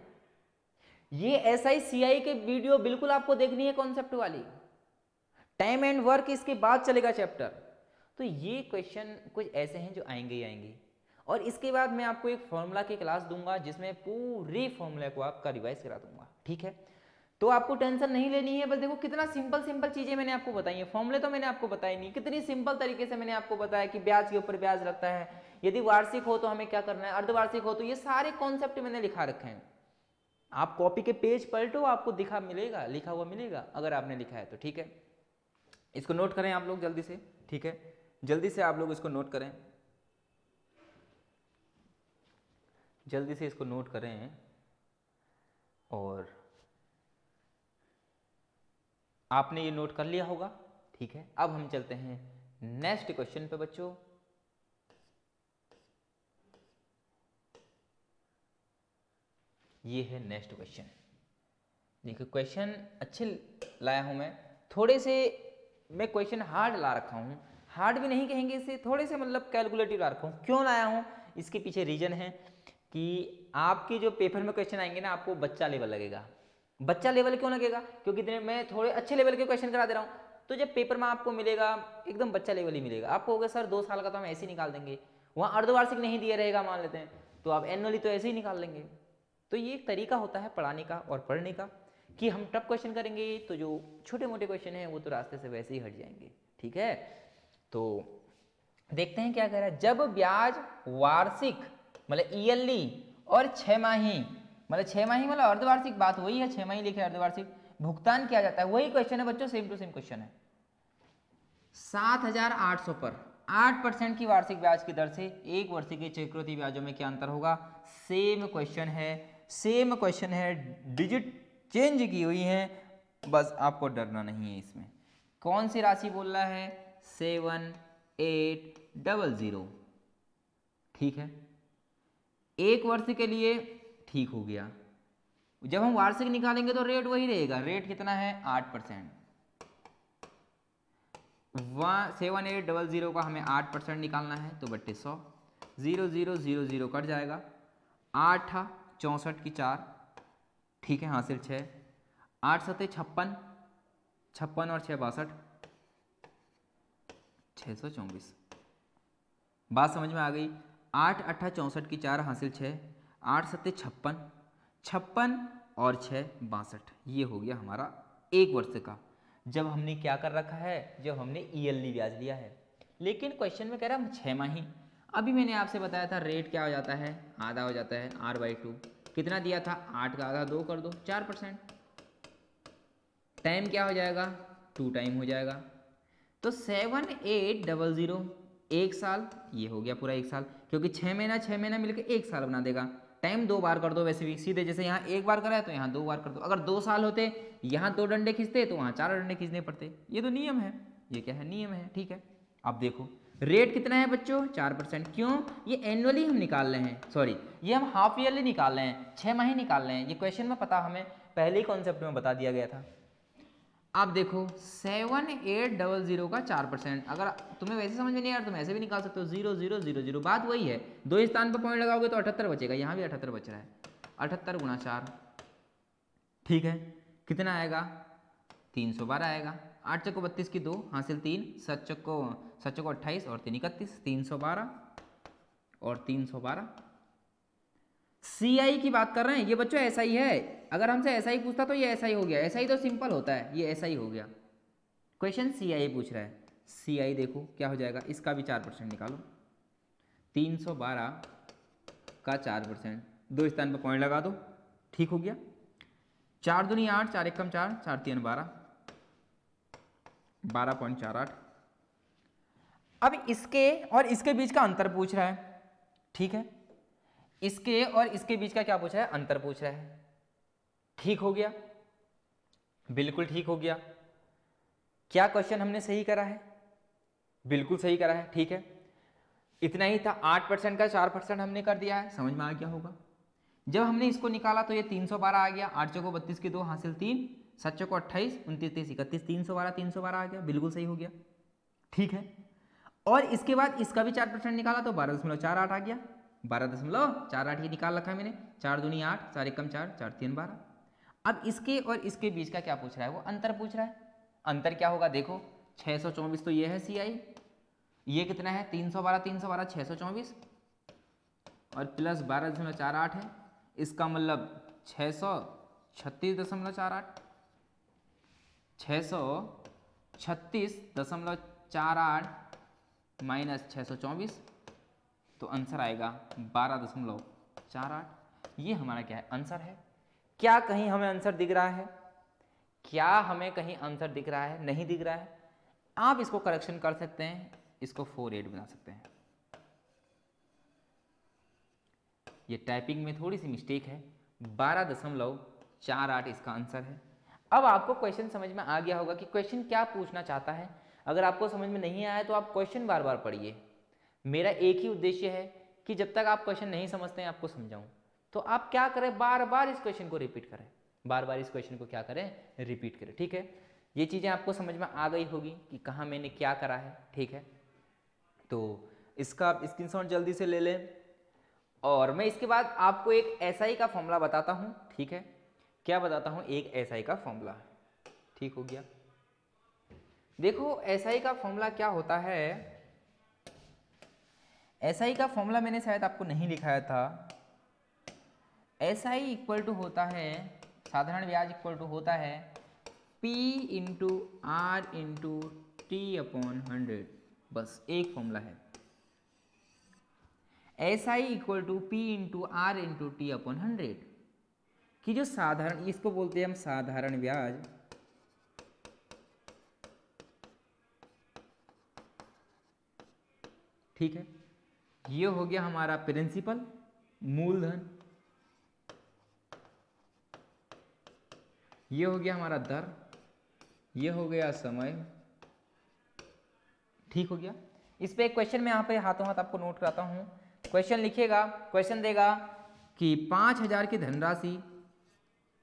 ये SI/CI के वीडियो बिल्कुल आपको देखनी है, कॉन्सेप्ट वाली। टाइम एंड वर्क इसके बाद चलेगा चैप्टर। तो ये क्वेश्चन कुछ ऐसे हैं जो आएंगे ही आएंगे, और इसके बाद मैं आपको एक फॉर्मूला की क्लास दूंगा जिसमें पूरी फॉर्मूला को आपका रिवाइज करा दूंगा, ठीक है। तो आपको टेंशन नहीं लेनी है, बस देखो कितना सिंपल चीजें मैंने आपको बताई है। फॉर्मूले तो मैंने आपको बताई नहीं, कितनी सिंपल तरीके से मैंने आपको बताया कि ब्याज के ऊपर ब्याज लगता है, यदि वार्षिक हो तो हमें क्या करना है, अर्धवार्षिक हो तो, ये सारे कॉन्सेप्ट मैंने लिखा रखे हैं। आप कॉपी के पेज पलटो, आपको लिखा हुआ मिलेगा, अगर आपने लिखा है तो, ठीक है। इसको नोट करें आप लोग जल्दी से, ठीक है, जल्दी से आप लोग इसको नोट करें, जल्दी से इसको नोट करें। और आपने ये नोट कर लिया होगा, ठीक है। अब हम चलते हैं नेक्स्ट क्वेश्चन पे बच्चों। ये है नेक्स्ट क्वेश्चन। देखिए, क्वेश्चन अच्छे लाया हूं मैं, थोड़े से मैं क्वेश्चन हार्ड ला रखा हूं, हार्ड भी नहीं कहेंगे इसे, थोड़े से मतलब कैलकुलेटिव ला रखा हूं। क्यों लाया हूं, इसके पीछे रीजन है कि आपके जो पेपर में क्वेश्चन आएंगे ना, आपको बच्चा लेवल लगेगा। बच्चा लेवल क्यों लगेगा, क्योंकि मैं थोड़े अच्छे लेवल के क्वेश्चन करा दे रहा हूँ, तो जब पेपर में आपको मिलेगा एकदम बच्चा लेवल ही मिलेगा। आपको होगा सर 2 साल का तो हम ऐसे ही निकाल देंगे, वहाँ अर्धवार्षिक नहीं दिया रहेगा मान लेते हैं, तो आप एनुअली तो ऐसे ही निकाल लेंगे। तो ये एक तरीका होता है पढ़ाने का और पढ़ने का, कि हम टफ क्वेश्चन करेंगे तो जो छोटे मोटे क्वेश्चन हैं वो तो रास्ते से वैसे ही हट जाएंगे, ठीक है। तो देखते हैं क्या कह रहा है। जब ब्याज वार्षिक मतलब ईयरली और 6 माही मतलब 6 माही मतलब अर्धवार्षिक, बात वही है, 6 माही लिखे अर्धवार्षिक, भुगतान किया जाता है, वही क्वेश्चन है बच्चों, सेम टू सेम क्वेश्चन है। 7,800 पर 8% की वार्षिक ब्याज की दर से एक वर्ष के चक्रवृद्धि ब्याजों में क्या अंतर होगा। सेम क्वेश्चन है, डिजिट चेंज की हुई है, बस आपको डरना नहीं है इसमें। कौन सी राशि बोल रहा है, 7800, ठीक है। एक वर्ष के लिए ठीक हो गया। जब हम वार्षिक निकालेंगे तो रेट वही रहेगा, रेट कितना है 8%। 7800 का हमें 8% निकालना है, तो बट्टे 100, 0000 कट जाएगा, 8 64 की 4, ठीक है, हासिल 6, 8 7 56, 56 और 6 62, 624। बात समझ में आ गई। 8 8 64 की 4 हासिल 6, 8 7 56, 56 और 6 62, ये हो गया हमारा एक वर्ष का। जब हमने क्या कर रखा है, जब हमने ईयरली ब्याज लिया है, लेकिन क्वेश्चन में कह रहा है 6 माही। अभी मैंने आपसे बताया था रेट क्या हो जाता है, आधा हो जाता है r/2। कितना दिया था, 8 का आधा 2 कर दो, 4%। टाइम क्या हो जाएगा, 2 टाइम हो जाएगा, तो 7800 1 साल, ये हो गया पूरा 1 साल, क्योंकि 6 महीना मिलकर 1 साल बना देगा। टाइम 2 बार कर दो, वैसे भी सीधे, जैसे यहाँ 1 बार करा है तो यहाँ 2 बार कर दो। अगर 2 साल होते, यहाँ 2 डंडे खींचते तो वहाँ 4 डंडे खींचने पड़ते। ये तो नियम है, ये क्या है, नियम है, ठीक है। अब देखो रेट कितना है बच्चों 4%। क्यों? ये एनुअली हम निकाल रहे हैं, सॉरी ये हम हाफ ईयरली निकाल रहे हैं, 6 माह निकाल रहे हैं। ये क्वेश्चन में पता हमें पहले ही कॉन्सेप्ट में बता दिया गया था। आप देखो 7800 का 4%, अगर तुम्हें वैसे समझ में नहीं यार तुम ऐसे भी निकाल सकते हो 0000, बात वही है, दो स्थान पर पॉइंट लगाओगे तो 78 बचेगा, यहाँ भी 78 बच रहा है, 78 गुणा 4, ठीक है कितना आएगा 312 आएगा। 8 चक्को 32 की 2 हासिल 3, 7 चक्को 28 और 3 31, 312 और 312। CI की बात कर रहे हैं ये बच्चों, ऐसा ही है। अगर हमसे ऐसा ही पूछता तो ये ऐसा ही हो गया, ऐसा ही तो सिंपल होता है, ये ऐसा ही हो गया। क्वेश्चन CI पूछ रहा है, CI देखो क्या हो जाएगा, इसका भी 4% निकालो। 312 का 4%, दो स्थान पर पॉइंट लगा दो, ठीक हो गया। 4 दूनी 8, 4 एकम 4, 4 तीन 12, 12.48। अब इसके और इसके बीच का अंतर पूछ रहा है, ठीक है, इसके और इसके बीच का क्या पूछ रहा है, अंतर पूछ रहा है। ठीक हो गया, बिल्कुल ठीक हो गया। क्या क्वेश्चन हमने सही करा है? बिल्कुल सही करा है, ठीक है। इतना ही था, 8% का 4% हमने कर दिया है, समझ में आ गया होगा। जब हमने इसको निकाला तो ये 312 आ गया, 8 चौको 32 की 2 हासिल 3, 7 चौको 28, 29 30 31, 312 आ गया, बिल्कुल सही हो गया, ठीक है। और इसके बाद इसका भी 4% निकाला तो 12.48 आ गया, 12.48 ये निकाल रखा है मैंने। 4 दूनी 8, 4 एकम 4, 4 तीन 12। अब इसके और इसके बीच का क्या पूछ रहा है, वो अंतर पूछ रहा है। अंतर क्या होगा देखो, 624 तो ये है CI, ये कितना है 312 624 और प्लस 12.48 है, इसका मतलब 636.48, 636.48 माइनस 624, तो आंसर आएगा 12.48। ये हमारा क्या है, आंसर है। क्या कहीं हमें आंसर दिख रहा है? क्या हमें कहीं आंसर दिख रहा है? नहीं दिख रहा है। आप इसको करेक्शन कर सकते हैं, इसको 48 बना सकते हैं। ये टाइपिंग में थोड़ी सी मिस्टेक है, 12.48 इसका आंसर है। अब आपको क्वेश्चन समझ में आ गया होगा कि क्वेश्चन क्या पूछना चाहता है। अगर आपको समझ में नहीं आया तो आप क्वेश्चन बार बार पढ़िए। मेरा एक ही उद्देश्य है कि जब तक आप क्वेश्चन नहीं समझते हैं आपको समझाऊं, तो आप क्या करें, बार बार इस क्वेश्चन को रिपीट करें, बार बार इस क्वेश्चन को क्या करें, रिपीट करें, ठीक है। ये चीज़ें आपको समझ में आ गई होगी कि कहाँ मैंने क्या करा है, ठीक है। तो इसका आप स्क्रीनशॉट जल्दी से ले लें। और मैं इसके बाद आपको एक SI का फॉर्मूला बताता हूँ, ठीक है। क्या बताता हूँ, एक SI का फॉर्मूला, ठीक हो गया। देखो SI का फॉर्मूला क्या होता है, SI का फॉर्मूला मैंने शायद आपको नहीं लिखाया था। SI इक्वल टू होता है, साधारण ब्याज इक्वल टू होता है P into R into T/100, बस एक फॉर्मूला है। SI equal to P into R into T/100 कि जो साधारण, इसको बोलते हैं हम साधारण ब्याज, ठीक है। ये हो गया हमारा प्रिंसिपल, मूलधन, ये हो गया हमारा दर, ये हो गया समय, ठीक हो गया। इस पे एक क्वेश्चन मैं यहाँ पे हाथों हाथ आपको नोट कराता हूँ। क्वेश्चन लिखिएगा, क्वेश्चन देगा कि 5000 की धनराशि,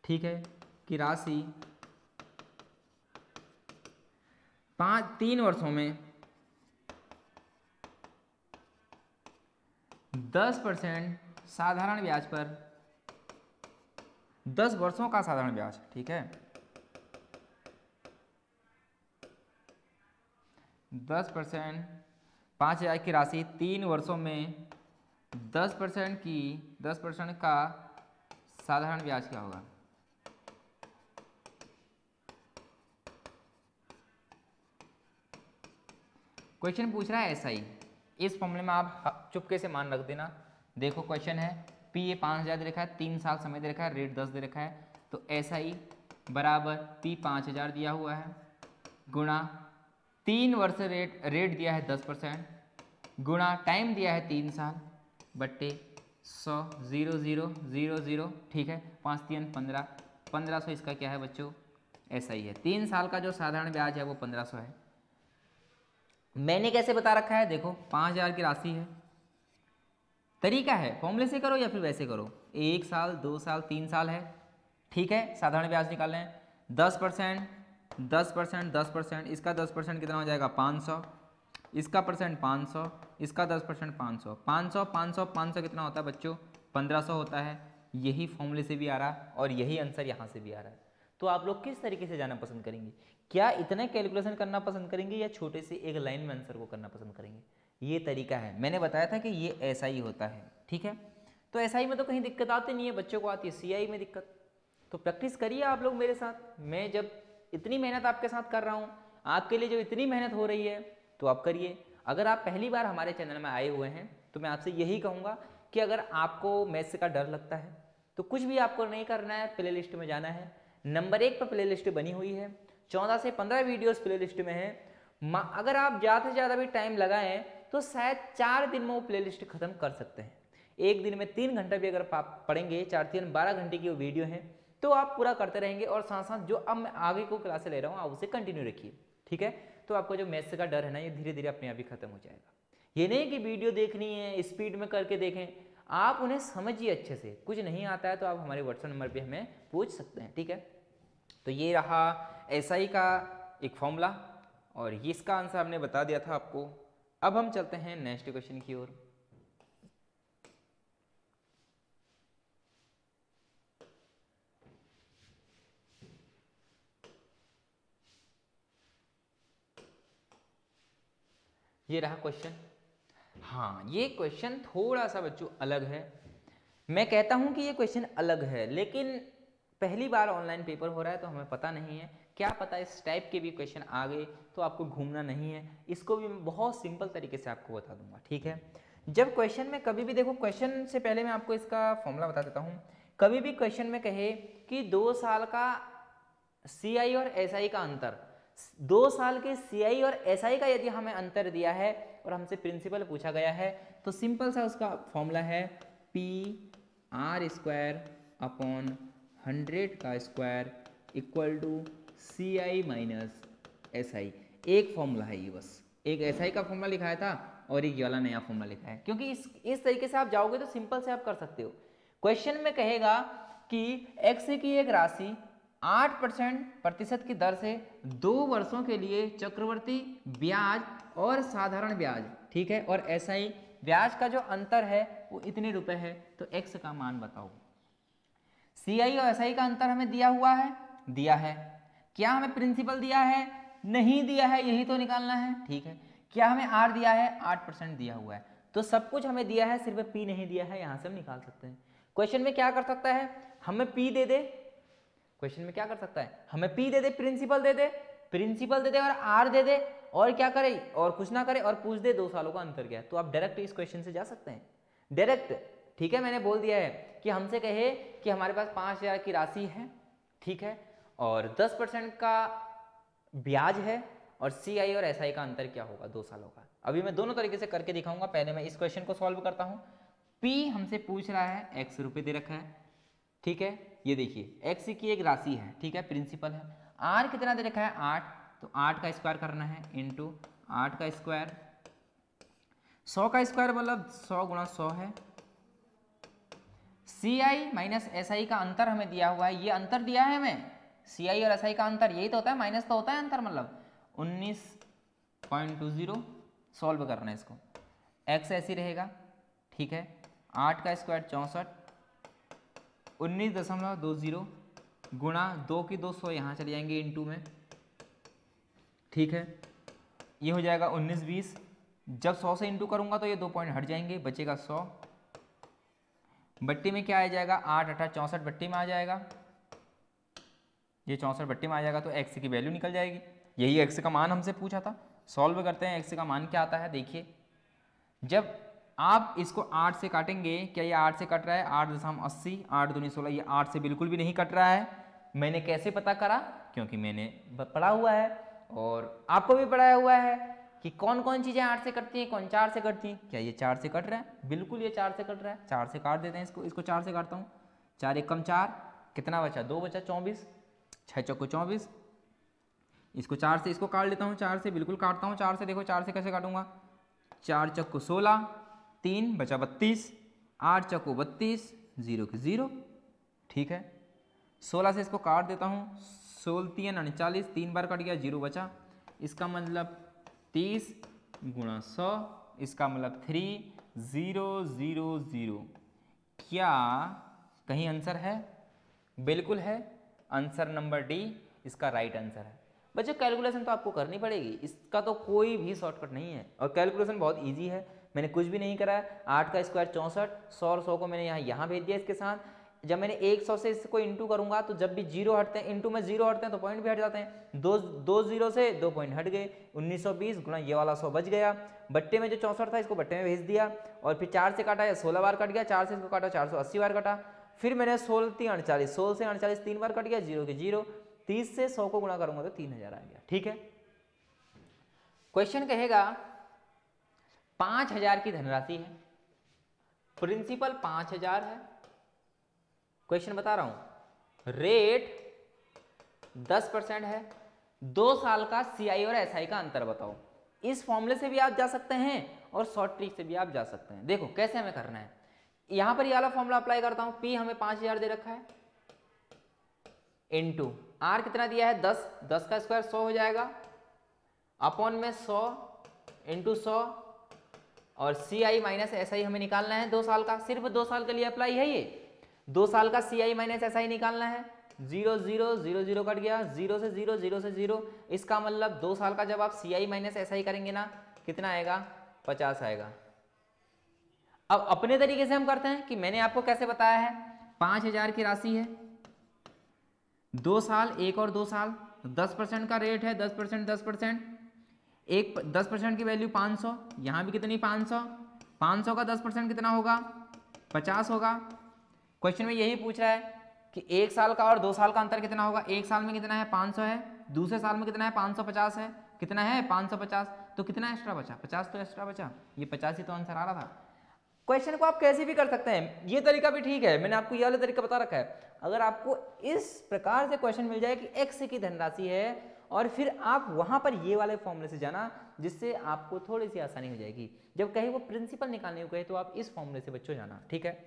ठीक है, की राशि 3 वर्षों में 10% साधारण ब्याज पर, 10 वर्षों का साधारण ब्याज, ठीक है, 10%, 5000 की राशि 3 वर्षों में 10% का साधारण ब्याज क्या होगा? क्वेश्चन पूछ रहा है SI। इस फॉर्मूले में आप चुपके से मान रख देना। देखो क्वेश्चन है, P ये 5000 दे रखा है, 3 साल समय दे रखा है, रेट 10 दे रखा है, तो SI बराबर P 5000 दिया हुआ है गुणा 3 वर्ष रेट दिया है 10% गुणा टाइम दिया है 3 साल बट्टे 100 0 0 0 0, ठीक है, 5 3 15, 1500 इसका क्या है बच्चों, SI है। 3 साल का जो साधारण ब्याज है वो 1500 है। मैंने कैसे बता रखा है, देखो 5000 की राशि है, तरीका है फॉर्मूले से करो या फिर वैसे करो, 1 साल 2 साल 3 साल है, ठीक है। साधारण ब्याज निकाल रहे हैं 10%, 10%, 10%, इसका 10% कितना हो जाएगा 500, इसका परसेंट 500, इसका 10% 500, 500, 500, 500 कितना होता है बच्चों 1500 होता है। यही फॉर्मूले से भी आ रहा है और यही आंसर यहाँ से भी आ रहा है। तो आप लोग किस तरीके से जाना पसंद करेंगे, क्या इतना कैलकुलेशन करना पसंद करेंगे या छोटे से एक लाइन में आंसर को करना पसंद करेंगे। ये तरीका है, मैंने बताया था कि ये ऐसा ही होता है, ठीक है। तो ऐसा ही में तो कहीं दिक्कत आती नहीं है, बच्चों को आती है सीआई में दिक्कत। तो प्रैक्टिस करिए आप लोग मेरे साथ, मैं जब इतनी मेहनत आपके साथ कर रहा हूँ, आपके लिए जो इतनी मेहनत हो रही है तो आप करिए। अगर आप पहली बार हमारे चैनल में आए हुए हैं तो मैं आपसे यही कहूँगा कि अगर आपको मैथ्स का डर लगता है तो कुछ भी आपको नहीं करना है, प्ले लिस्ट में जाना है, नंबर 1 पर प्ले लिस्ट बनी हुई है, 14 से 15 वीडियोस प्ले लिस्ट में है। अगर आप ज़्यादा से ज़्यादा भी टाइम लगाएं तो शायद 4 दिन में वो प्ले लिस्ट खत्म कर सकते हैं। एक दिन में 3 घंटा भी अगर आप पढ़ेंगे, 4-3 12 घंटे की वो वीडियो है, तो आप पूरा करते रहेंगे और साथ साथ जो अब मैं आगे को क्लासे ले रहा हूँ आप उसे कंटिन्यू रखिए, ठीक है। तो आपको जो मैथ्स का डर है ना, ये धीरे धीरे अपने आप ही खत्म हो जाएगा। ये नहीं कि वीडियो देखनी है स्पीड में करके देखें, आप उन्हें समझिए अच्छे से। कुछ नहीं आता है तो आप हमारे व्हाट्सएप नंबर पे हमें पूछ सकते हैं, ठीक है। तो ये रहा एसआई का एक फॉर्मूला और ये इसका आंसर हमने बता दिया था आपको। अब हम चलते हैं नेक्स्ट क्वेश्चन की ओर। ये रहा क्वेश्चन। हाँ, ये क्वेश्चन थोड़ा सा बच्चों अलग है। मैं कहता हूं कि ये क्वेश्चन अलग है, लेकिन पहली बार ऑनलाइन पेपर हो रहा है तो हमें पता नहीं है, क्या पता इस टाइप के भी क्वेश्चन आ गए तो आपको घूमना नहीं है। इसको भी मैं बहुत सिंपल तरीके से आपको बता दूंगा, ठीक है। जब क्वेश्चन में कभी भी देखो, क्वेश्चन से पहले मैं आपको इसका फॉर्मूला बता देता हूँ। कभी भी क्वेश्चन में कहे कि 2 साल का सीआई और एसआई का अंतर, 2 साल के सीआई और एसआई का यदि हमें अंतर दिया है और हमसे प्रिंसिपल पूछा गया है, तो सिंपल सा उसका फॉर्मूला है पी आर स्क्वायर अपॉन 100 का square equal to C I minus S I. एक फॉर्मूला है ये, बस एक एस आई का फॉर्मूला लिखाया था और एक ये वाला नया फॉर्मूला लिखा है। क्योंकि इस तरीके से आप जाओगे तो सिंपल से आप कर सकते हो। क्वेश्चन में कहेगा कि एक्स की एक राशि 8% प्रतिशत की दर से 2 वर्षों के लिए चक्रवर्ती ब्याज और साधारण ब्याज, ठीक है, और एसआई ब्याज का जो अंतर है वो इतने रुपए है, तो एक्स का मान बताओ। सीआई और एसआई का अंतर हमें दिया हुआ है, दिया है। क्या हमें प्रिंसिपल दिया है? नहीं दिया है, यही तो निकालना है, ठीक है। क्या हमें आर दिया है? 8% दिया हुआ है। तो सब कुछ हमें दिया है, सिर्फ पी नहीं दिया है, यहां से हम निकाल सकते हैं। क्वेश्चन में क्या कर सकता है, हमें पी दे दे, क्वेश्चन में क्या कर सकता है, हमें पी दे दे, प्रिंसिपल दे दे, प्रिंसिपल दे दे और आर दे दे, और क्या करे, और कुछ ना करे, और पूछ दे 2 सालों का अंतर क्या है। तो आप डायरेक्ट इस क्वेश्चन से जा सकते हैं, डायरेक्ट, ठीक है। मैंने बोल दिया है कि हमसे कहे कि हमारे पास 5000 की राशि है, ठीक है, और 10% का ब्याज है, और सी आई और एस आई का अंतर क्या होगा 2 सालों का। अभी मैं दोनों तरीके से करके दिखाऊंगा। पहले मैं इस क्वेश्चन को सॉल्व करता हूं। पी हमसे पूछ रहा है, एक्स रुपये दे रखा है, ठीक है। ये देखिए एक्स की एक राशि है, ठीक है, प्रिंसिपल है। आर कितना दे रखा है? 8, तो 8 का स्क्वायर करना है इंटू 8 का स्क्वायर, 100 का स्क्वायर मतलब 100 गुणा 100 है। सी आई माइनस एस आई का अंतर हमें दिया हुआ है, ये अंतर दिया है हमें, सी आई और एस आई का अंतर यही तो होता है, माइनस तो होता है अंतर, मतलब 19.20। सॉल्व करना है इसको, एक्स ऐसी रहेगा, ठीक है। 8 का स्क्वायर 64, 19.20 गुणा 2 की 200 यहाँ चले जाएंगे इंटू में, ठीक है। ये हो जाएगा 19-20। जब 100 से इंटू करूंगा तो ये 2 पॉइंट हट जाएंगे, बचेगा 100। बट्टी में क्या आ जाएगा? 8 8 64 बट्टी में आ जाएगा, ये 64 बट्टी में आ जाएगा, तो एक्स की वैल्यू निकल जाएगी। यही एक्स का मान हमसे पूछा था। सॉल्व करते हैं, एक्स का मान क्या आता है। देखिए जब आप इसको 8 से काटेंगे, क्या ये 8 से कट रहा है? 8.80, 8 दूनी 16, ये 8 से बिल्कुल भी नहीं कट रहा है। मैंने कैसे पता करा? क्योंकि मैंने पढ़ा हुआ है और आपको भी पढ़ाया हुआ है कि कौन कौन चीज़ें 8 से कटती हैं, कौन 4 से कटती हैं। क्या ये 4 से कट रहा है? बिल्कुल ये 4 से कट रहा है। 4 से काट देते हैं इसको 4 से काटता हूँ। 4 1 कम 4, कितना बचा? 2 बचा, 24, 6 चौको 24, इसको 4 से इसको काट लेता हूँ, 4 से बिल्कुल काटता हूँ, 4 से देखो 4 से कैसे काटूंगा, 4 चक्कू 16, 3 बचा 32, 8 चक्कू 32, 0 की 0, ठीक है। 16 से इसको काट देता हूँ, 16 3 39, 3 बार कट गया, 0 बचा, इसका मतलब 30 गुणा 100, इसका मतलब 3 0 0 0। क्या कहीं आंसर है? बिल्कुल है, आंसर नंबर डी इसका राइट आंसर है। बच्चों कैलकुलेशन तो आपको करनी पड़ेगी, इसका तो कोई भी शॉर्टकट नहीं है, और कैलकुलेशन बहुत इजी है, मैंने कुछ भी नहीं करा है। 8 का स्क्वायर 64, 100 और 100 को मैंने यहाँ भेज दिया इसके साथ। जब मैंने 100 से इसको इंटू करूंगा तो जब भी जीरो हटते हैं, इंटू में जीरो हटते हैं तो पॉइंट भी हट जाते हैं, दो जीरो से 2 पॉइंट हट गए, 1920 गुणा ये वाला 100 बच गया, बट्टे में जो 64 था इसको बट्टे में भेज दिया, और फिर 4 से काटा, 16 बार कट गया, 4 से इसको काटा 480 बार कटा, फिर मैंने 16 3 48, 16 से 48 3 बार कट गया, 0 के 0, 30 से 100 को गुणा करूंगा तो 3000 आ गया, ठीक है। क्वेश्चन कहेगा 5000 की धनराशि है, प्रिंसिपल 5000 है, क्वेश्चन बता रहा हूं, रेट 10% है, 2 साल का सीआई और एसआई का अंतर बताओ। इस फॉर्मूले से भी आप जा सकते हैं और शॉर्ट ट्रिक से भी आप जा सकते हैं। देखो कैसे हमें करना है, यहां पर ये वाला फॉर्मूला अप्लाई करता हूं, पी हमें 5000 दे रखा है, इनटू आर कितना दिया है 10, 10 का स्क्वायर 100 हो जाएगा, अपॉन में 100 इंटू 100, और सी आई माइनस एस आई हमें निकालना है 2 साल का, सिर्फ 2 साल के लिए अप्लाई है ये, 2 साल का सी आई माइनस एस आई निकालना है, 0 0 0 0 कट गया, 0 से 0 0 से 0, इसका मतलब 2 साल का जब आप सी आई माइनस एस आई करेंगे ना कितना आएगा 50 आएगा। अब अपने तरीके से हम करते हैं कि मैंने आपको कैसे बताया है, 5000 की राशि है, 2 साल 1 और 2 साल, 10% का रेट है, 10% 10%, एक 10% की वैल्यू 500, यहां भी कितनी 500, 500 का 10% कितना होगा 50 होगा। क्वेश्चन में यही पूछ रहा है कि 1 साल का और 2 साल का अंतर कितना होगा, 1 साल में कितना है 500 है, दूसरे साल में कितना है 550 है, कितना है 550, तो कितना एक्स्ट्रा बचा 50, तो एक्स्ट्रा बचा, ये 50 ही तो आंसर आ रहा था। क्वेश्चन को आप कैसे भी कर सकते हैं, ये तरीका भी ठीक है, मैंने आपको ये वाला तरीका बता रखा है। अगर आपको इस प्रकार से क्वेश्चन मिल जाए कि एक्स की धनराशि है और फिर आप वहां पर ये वाले फॉर्मूले से जाना, जिससे आपको थोड़ी सी आसानी हो जाएगी। जब कहीं वो प्रिंसिपल निकालने को कहे तो आप इस फॉर्मूले से बच्चों जाना, ठीक है।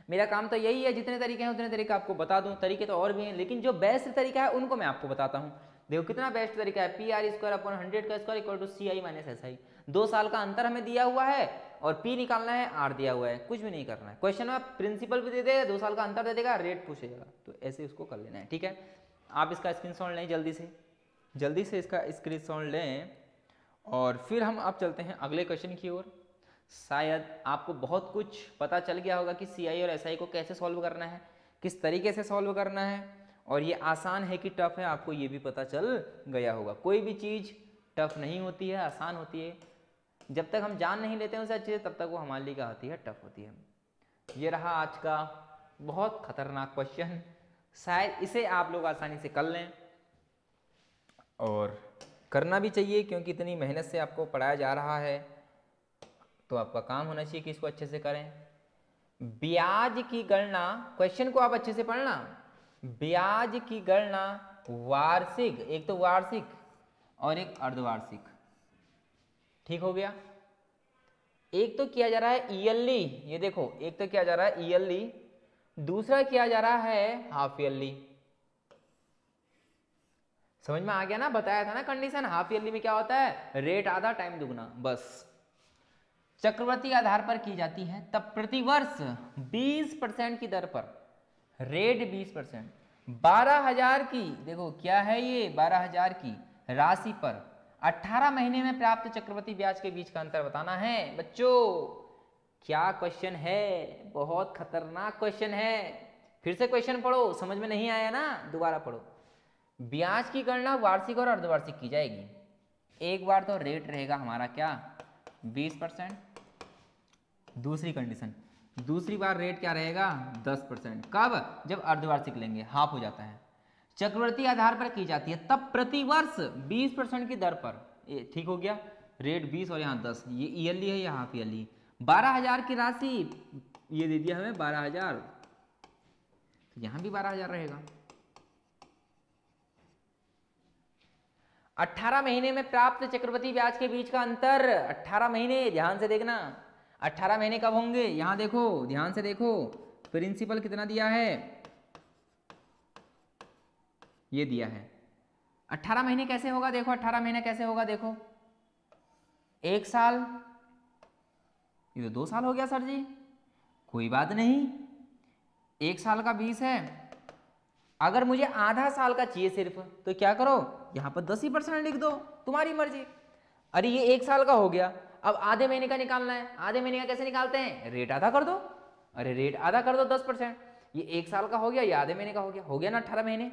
मेरा काम तो यही है, जितने तरीके हैं उतने तरीके आपको बता दूं, तरीके तो और भी हैं लेकिन जो बेस्ट तरीका है उनको मैं आपको बताता हूं। देखो कितना बेस्ट तरीका है, पी आर स्क्वायर अपॉन 100 का square equal to C I minus S I. 2 साल का अंतर हमें दिया हुआ है और पी निकालना है, आर दिया हुआ है, कुछ भी नहीं करना है। क्वेश्चन में प्रिंसिपल भी दे देगा, 2 साल का अंतर दे देगा, रेट पूछेगा, तो ऐसे उसको कर लेना है, ठीक है। आप इसका स्क्रीनशॉट लें, जल्दी से इसका स्क्रीनशॉट लें, और फिर हम अब चलते हैं अगले क्वेश्चन की ओर। शायद आपको बहुत कुछ पता चल गया होगा कि सी आई और एस आई को कैसे सॉल्व करना है, किस तरीके से सॉल्व करना है, और ये आसान है कि टफ है आपको ये भी पता चल गया होगा। कोई भी चीज़ टफ नहीं होती है, आसान होती है, जब तक हम जान नहीं लेते हैं उसे अच्छे से तब तक वो हमारे लिए क्या होती है, टफ होती है। ये रहा आज का बहुत खतरनाक क्वेश्चन, शायद इसे आप लोग आसानी से कर लें, और करना भी चाहिए क्योंकि इतनी मेहनत से आपको पढ़ाया जा रहा है, तो आपका काम होना चाहिए कि इसको अच्छे से करें। ब्याज की गणना, क्वेश्चन को आप अच्छे से पढ़ना, ब्याज की गणना वार्षिक, एक तो वार्षिक और एक अर्धवार्षिक, ठीक हो गया। एक तो किया जा रहा है ईयरली, ये देखो एक तो किया जा रहा है ईयरली, दूसरा किया जा रहा है हाफ ईयरली। समझ में आ गया ना, बताया था ना कंडीशन, हाफ ईयरली में क्या होता है, रेट आधा टाइम दुगना, बस। चक्रवृद्धि आधार पर की जाती है, तब प्रतिवर्ष 20% की दर पर, रेट 20%, 12,000 की, देखो क्या है ये 12,000 की राशि पर 18 महीने में प्राप्त चक्रवृद्धि ब्याज के बीच का अंतर बताना है। बच्चों क्या क्वेश्चन है, बहुत खतरनाक क्वेश्चन है। फिर से क्वेश्चन पढ़ो, समझ में नहीं आया ना दोबारा पढ़ो। ब्याज की गणना वार्षिक और अर्धवार्षिक की जाएगी। एक बार तो रेट रहेगा हमारा क्या 20%, दूसरी कंडीशन, दूसरी बार रेट क्या रहेगा 10%। कब, जब अर्धवार्षिक लेंगे, हाफ हो जाता है। चक्रवृद्धि आधार पर की जाती है, तब प्रतिवर्ष 20% की दर पर, ये ठीक हो गया, रेट 20 और यहाँ 10, ये ईयरली है, ये हाफ ईयरली। 12,000 की राशि ये दे दिया हमें 12,000, तो यहाँ भी 12,000 रहेगा। 18 महीने में प्राप्त चक्रवृद्धि ब्याज के बीच का अंतर, 18 महीने, ध्यान से देखना 18 महीने कब होंगे, यहां देखो ध्यान से देखो, प्रिंसिपल कितना दिया है, ये दिया है। 18 महीने कैसे होगा, देखो 18 महीने कैसे होगा, देखो 1 साल, ये तो 2 साल हो गया सर जी, कोई बात नहीं, 1 साल का 20 है, अगर मुझे आधा साल का चाहिए सिर्फ, तो क्या करो यहां पर 10% लिख दो, तुम्हारी मर्जी। अरे ये 1 साल का हो गया, अब आधे महीने का निकालना है, आधे महीने का कैसे निकालते हैं, रेट आधा कर दो, अरे रेट आधा कर दो 10%, ये 1 साल का हो गया, ये आधे महीने का हो गया ना, 18 महीने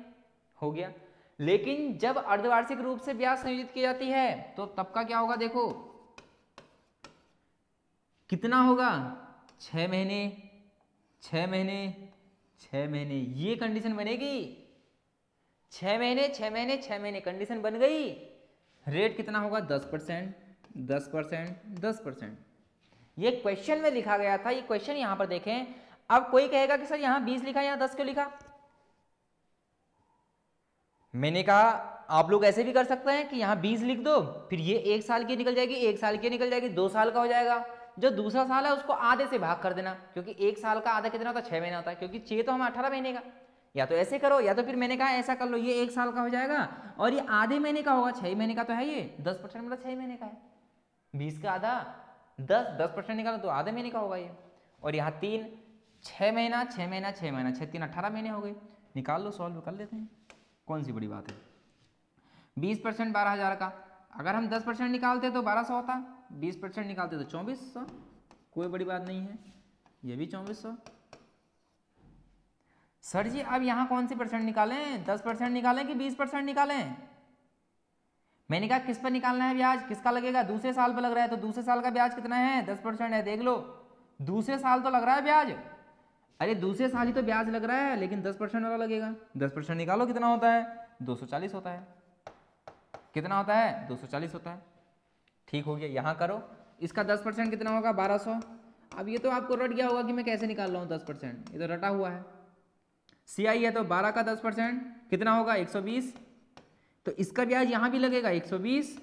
हो गया। लेकिन जब अर्धवार्षिक रूप से ब्याज संयोजित की जाती है तो तब का क्या होगा, देखो कितना होगा, 6 महीने 6 महीने 6 महीने, ये कंडीशन बनेगी, 6 महीने 6 महीने 6 महीने कंडीशन बन गई, रेट कितना होगा 10%, 10%, 10%। ये क्वेश्चन में लिखा गया था, ये क्वेश्चन यहां पर देखें। अब कोई कहेगा कि सर यहां 20 लिखा, यहां 10 क्यों लिखा? मैंने कहा आप लोग ऐसे भी कर सकते हैं कि यहां 20 लिख दो, फिर ये 1 साल की निकल जाएगी, 1 साल की निकल जाएगी, 2 साल का हो जाएगा, जो दूसरा साल है उसको आधे से भाग कर देना, क्योंकि 1 साल का आधा कितना होता है, 6 महीना होता है, क्योंकि 6 तो हम 18 महीने का, या तो ऐसे करो या तो फिर मैंने कहा ऐसा कर लो, ये 1 साल का हो जाएगा और ये आधे महीने का होगा, 6 महीने का तो है, ये 10% मतलब 6 महीने का है, 20 का आधा 10% निकालो तो आधे महीने का होगा ये, और यहाँ 3 6 महीना 6 महीना 6 महीना 6 3 18 महीने हो गए, निकाल लो, सॉल्व कर लेते हैं, कौन सी बड़ी बात है। 20% 12,000 का, अगर हम 10% निकालते तो 1200 होता, 20% निकालते तो 2400, कोई बड़ी बात नहीं है, ये भी 2400। सर जी अब यहाँ कौन सी परसेंट निकालें, 10% निकालें कि 20% निकालें? मैंने कहा किस पर निकालना है ब्याज, किसका लगेगा, दूसरे साल पर लग रहा है, तो दूसरे साल का ब्याज कितना है, 10% है, देख लो दूसरे साल तो लग रहा है ब्याज, अरे दूसरे साल ही तो ब्याज लग रहा है, लेकिन 10% वाला लगेगा, 10% निकालो कितना होता है, 240 होता है, कितना होता है 240 होता है, ठीक हो गया। यहाँ करो, इसका 10% कितना होगा 1200, अब ये तो आपको रट गया होगा कि मैं कैसे निकाल रहा हूँ 10%, ये तो रटा हुआ है, CI है तो 12 का 10% कितना होगा 120, तो इसका ब्याज यहाँ भी लगेगा 120,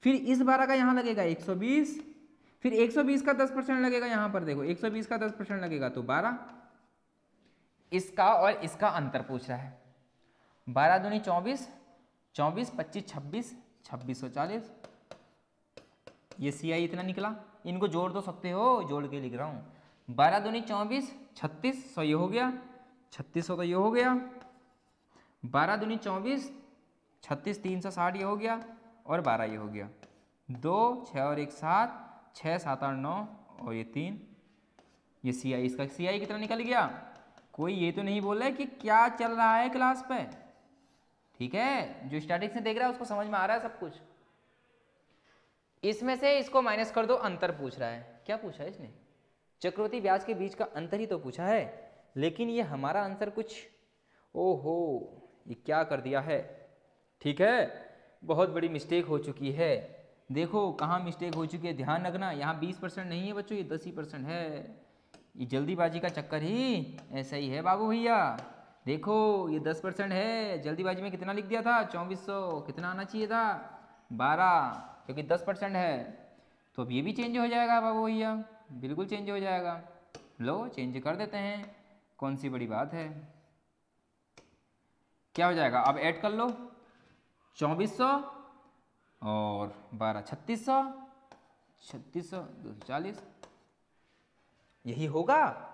फिर इस 12 का यहाँ लगेगा 120, फिर 120 का 10% लगेगा यहाँ पर, देखो 120 का 10% लगेगा तो 12, इसका और इसका अंतर पूछ रहा है, 12 दूनी 24, 24 25 26, 2640, ये CI इतना निकला, इनको जोड़ तो सकते हो, जोड़ के लिख रहा हूँ, 12 दूनी 24, 3600 ये हो गया, 3600 तो ये हो गया, 12 दूनी 24, 36 360 ये हो गया, और 12 ये हो गया, 2 6 और 1 7, 6 7 8 9 और ये 3, ये CI, इसका CI कितना निकल गया, कोई ये तो नहीं बोल रहा है कि क्या चल रहा है क्लास पे, ठीक है, जो स्टैटिक्स में देख रहा है उसको समझ में आ रहा है सब कुछ। इसमें से इसको माइनस कर दो, अंतर पूछ रहा है, क्या पूछा है इसने, चक्रवृद्धि ब्याज के बीच का अंतर ही तो पूछा है, लेकिन ये हमारा आंसर कुछ, ओहो ये क्या कर दिया है, ठीक है, बहुत बड़ी मिस्टेक हो चुकी है, देखो कहाँ मिस्टेक हो चुकी है, ध्यान रखना, यहाँ 20% नहीं है बच्चों, ये 10% है, ये जल्दीबाजी का चक्कर ही ऐसा ही है बाबू भैया, देखो ये 10% है, जल्दीबाजी में कितना लिख दिया था 2400, कितना आना चाहिए था 12, क्योंकि 10% है, तो अब ये भी चेंज हो जाएगा बाबू भैया, बिल्कुल चेंज हो जाएगा, लो चेंज कर देते हैं, कौन सी बड़ी बात है, क्या हो जाएगा, अब ऐड कर लो 2400 और 12 3600, 240, यही होगा,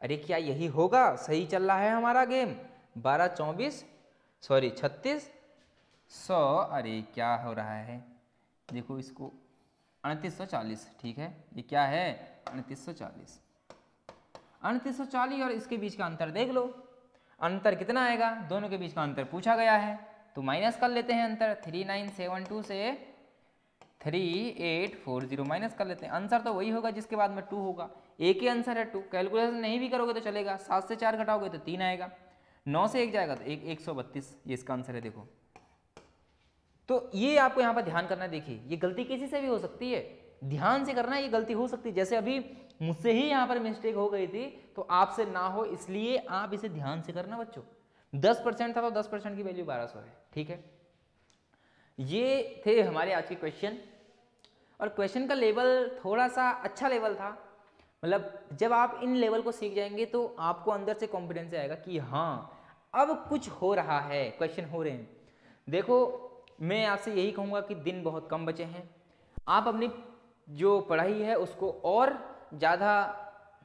अरे क्या यही होगा, सही चल रहा है हमारा गेम, 12 24 सॉरी 3600, अरे क्या हो रहा है, देखो इसको 3840, ठीक है, ये क्या है 3840, 3840 और इसके बीच का अंतर देख लो, अंतर कितना आएगा, दोनों के बीच का अंतर पूछा गया है, तो माइनस कर लेते हैं अंतर, 3972 से 3840 माइनस कर लेते हैं, आंसर तो वही होगा जिसके बाद में 2 होगा, एक ही आंसर है 2, कैलकुलेशन नहीं भी करोगे तो चलेगा, 7 से 4 घटाओगे तो 3 आएगा, 9 से 1 जाएगा तो 132, ये इसका आंसर है, देखो, तो ये आपको यहाँ पर ध्यान करना है, देखिए ये गलती किसी से भी हो सकती है, ध्यान से करना, ये गलती हो सकती है, जैसे अभी मुझसे ही यहाँ पर मिस्टेक हो गई थी, तो आपसे ना हो इसलिए आप इसे ध्यान से करना बच्चों, 10% था तो 10% की वैल्यू 1200 है, ठीक है। ये थे हमारे आज के क्वेश्चन, और क्वेश्चन का लेवल थोड़ा सा अच्छा लेवल था। मतलब जब आप इन लेवल को सीख जाएंगे तो आपको अंदर से कॉन्फिडेंस आएगा कि हाँ अब कुछ हो रहा है, क्वेश्चन हो रहे हैं। देखो मैं आपसे यही कहूँगा कि दिन बहुत कम बचे हैं, आप अपनी जो पढ़ाई है उसको और ज़्यादा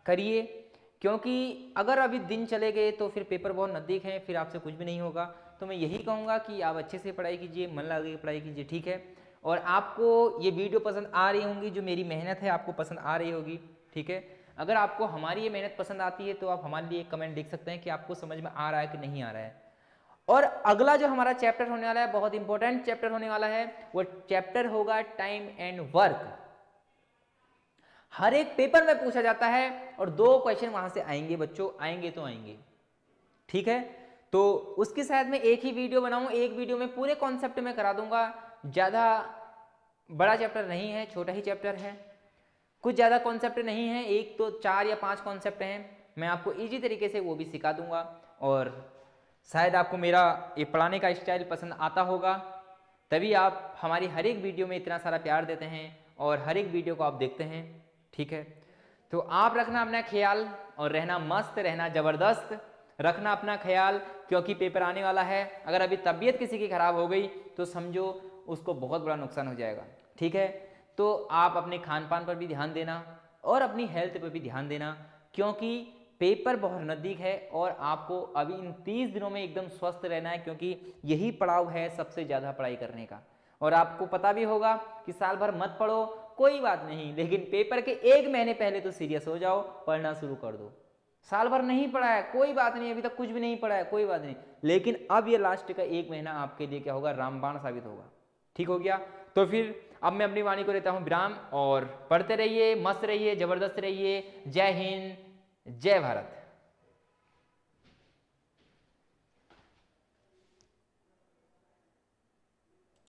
करिए, क्योंकि अगर अभी दिन चले गए तो फिर पेपर बहुत नज़दीक हैं, फिर आपसे कुछ भी नहीं होगा। तो मैं यही कहूँगा कि आप अच्छे से पढ़ाई कीजिए, मन लगा के पढ़ाई कीजिए, ठीक है। और आपको ये वीडियो पसंद आ रही होंगी, जो मेरी मेहनत है आपको पसंद आ रही होगी, ठीक है। अगर आपको हमारी ये मेहनत पसंद आती है तो आप हमारे लिए एक कमेंट लिख सकते हैं कि आपको समझ में आ रहा है कि नहीं आ रहा है। और अगला जो हमारा चैप्टर होने वाला है, बहुत इंपॉर्टेंट चैप्टर होने वाला है, वो चैप्टर होगा टाइम एंड वर्क। हर एक पेपर में पूछा जाता है और 2 क्वेश्चन वहां से आएंगे बच्चों, आएंगे तो आएंगे, ठीक है। तो उसकी शायद मैं एक ही वीडियो बनाऊं, एक वीडियो में पूरे कॉन्सेप्ट में करा दूंगा। ज़्यादा बड़ा चैप्टर नहीं है, छोटा ही चैप्टर है, कुछ ज़्यादा कॉन्सेप्ट नहीं है, एक तो 4 या 5 कॉन्सेप्ट हैं, मैं आपको इजी तरीके से वो भी सिखा दूंगा। और शायद आपको मेरा ये पढ़ाने का स्टाइल पसंद आता होगा, तभी आप हमारी हर एक वीडियो में इतना सारा प्यार देते हैं और हर एक वीडियो को आप देखते हैं, ठीक है। तो आप रखना अपना ख्याल और रहना मस्त, रहना ज़बरदस्त, रखना अपना ख्याल, क्योंकि पेपर आने वाला है। अगर अभी तबीयत किसी की ख़राब हो गई तो समझो उसको बहुत बड़ा नुकसान हो जाएगा, ठीक है। तो आप अपने खान पान पर भी ध्यान देना और अपनी हेल्थ पर भी ध्यान देना, क्योंकि पेपर बहुत नज़दीक है और आपको अभी इन 30 दिनों में एकदम स्वस्थ रहना है, क्योंकि यही पड़ाव है सबसे ज़्यादा पढ़ाई करने का। और आपको पता भी होगा कि साल भर मत पढ़ो, कोई बात नहीं, लेकिन पेपर के 1 महीने पहले तो सीरियस हो जाओ, पढ़ना शुरू कर दो। साल भर नहीं पढ़ा है कोई बात नहीं, अभी तक कुछ भी नहीं पढ़ा है कोई बात नहीं, लेकिन अब ये लास्ट का 1 महीना आपके लिए क्या होगा, रामबाण साबित होगा, ठीक हो गया। तो फिर अब मैं अपनी वाणी को लेता हूँ विराम, और पढ़ते रहिए, मस्त रहिए, जबरदस्त रहिए। जय हिंद, जय भारत।